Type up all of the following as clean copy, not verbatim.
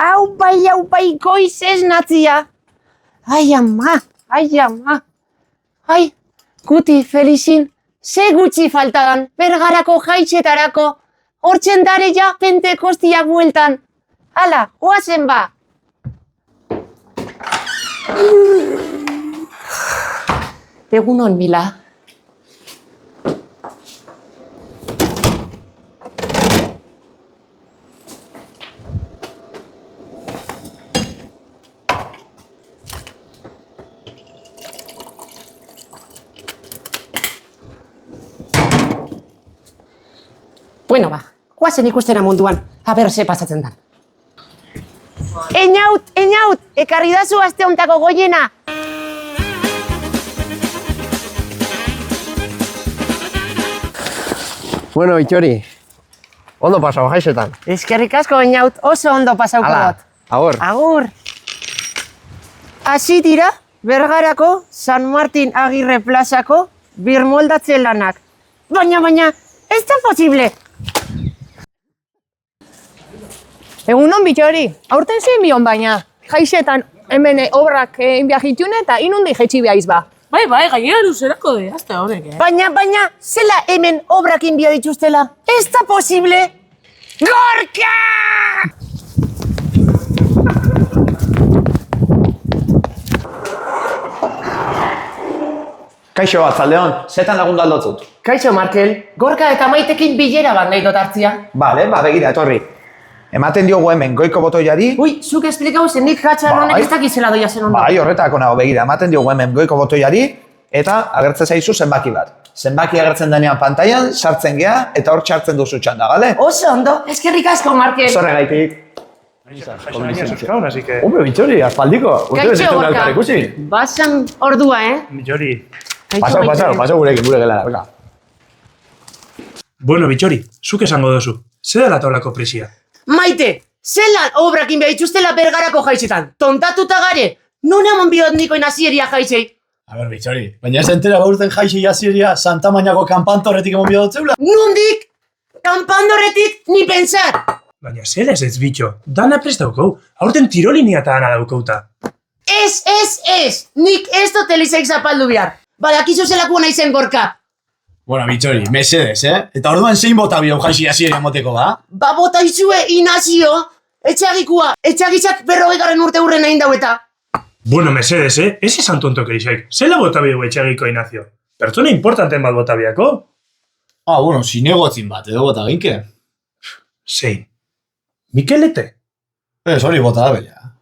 Hau bai, goiz ez natzia. Ai, ama. Ai, Guti, Felixin, ze gutxi faltadan, Bergarako jaitxetarako. Hortzen dare ja Pentekostiak bueltan. Hala, oazen ba. Egunon, Mila. Bueno, ba, guazen ikustera munduan, haber ze pasatzen dan. Einaut, ekarri dazu aste hontako goiena. Bueno, Itxori, ondo pasau jaixetan. Eskerrik asko, Einaut, oso ondo pasauko dut. Agur. Hasi dira, Bergarako San Martin Agirre plazako birmoldatze lanak. Baina, ez da posible. Egunon, Bitxori, aurten zein bion baina. Jaixetan hemen obrak inbiajitune eta inundi jetxi behaiz ba. Bai, gainera luzerako de, hasta horrek, Baina, zela hemen obrak inbia dituztela. Ez da posible. Gorka! Kaixo, Atzaldeon, zetan lagundu aldotzut? Kaixo, Markel, Gorka eta Maitekin bilera bat nahi dut hartzia. Bale, begira, etorri. Ematen diogu hemen goiko botoiari. Ui, zuk esplikau zen nik gatxar honek ez dakizela doia zen ondo. Bai, horretako nago, begira, ematen diogu hemen goiko botoiari eta agertzen zaizu zenbaki bat. Zenbaki agertzen denean pantailan, sartzen gea eta hor txartzen duzu txanda, gale? Oso ondo, eskerrik asko, Markel. Zorregaitik. Hombre, Bitxori, aspaldiko. Kaixo, Gorka. Basan ordua, Bitxori. Pasau gurekin, gure gelara, venga. Bueno, Bitxori, zuk esango dozu. Zer dela taulako presia? Maite, zelan obrakin behar dituztela Bergarako jaitxetan? Tontatuta gare, non amon bihot nikoen azieria jaitxei? A ber, Bitxori, baina ez entera baurten jaixei azieria Santa Mañako kanpantorretik emon bihotzeula? Nundik? Kanpandorretik ni pensar! Baina zer ez bitxo, dana prest daukau, aurten tirolinia eta dana daukauta. Ez, nik ez dut elizaik zapaldu behar. Badakizu zelako naizen Gorka. Bueno, Bitxori, mesedes, Eta orduan zein bota bihau jaixei azieria moteko, ba? Ba bota izue Inazio, etxagikua, etxagitzak 40. urte hurren egin daueta. Bueno, mesedes, ez esan tontok erizaik. Zela bota bihu etxagiko Inazio? Pertsona importanten bat bota biako? Ah, bueno, zinegotzin bat, edo bota ginke. Zein? Mikelete? Ez, hori bota da bella.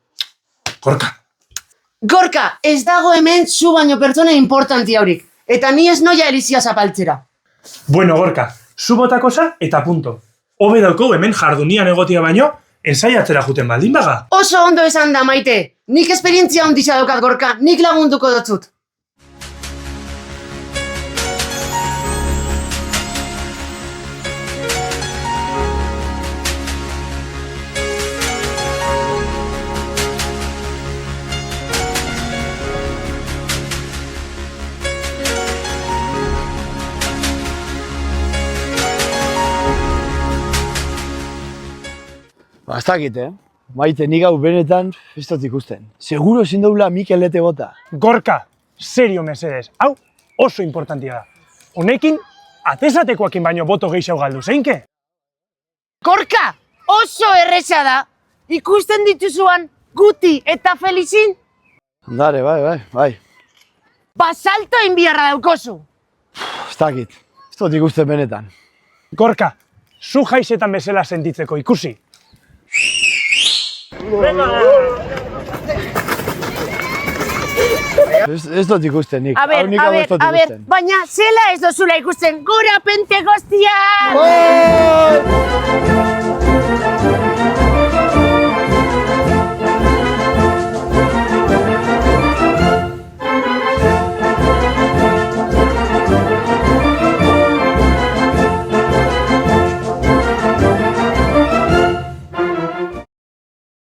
Gorka, ez dago hemen zu baino pertsona importanti haurik. Eta ni ez noia elizia zapaltzera. Bueno, Gorka, zu botako za eta punto. Hobe dauko hemen jardunian egotia baino, ensaiatzera juten baldin baga. Oso ondo esan da, Maite. Nik esperientzia onditza daukat, Gorka. Nik lagunduko dotzut. Ba, ez dakit, Maite, nik hau benetan ez dut ikusten. Seguro ezin daula Mikelete bota. Gorka, serio mesedes, hau oso importantia da. Honekin, atezatekoakin baino boto gehiago galdu, zeinke? Gorka, oso erresa da. Ikusten dituzuan Guti eta Felixin? Dare, bai. Basalto inbiarra daukozu. Ez dakit, ez dut ikusten benetan. Gorka, zu jaixetan bezala sentitzeko ikusi. Ez dut ikusten, nik. A ber, baina zela ez dozula ikusten. Gora Pentekostia!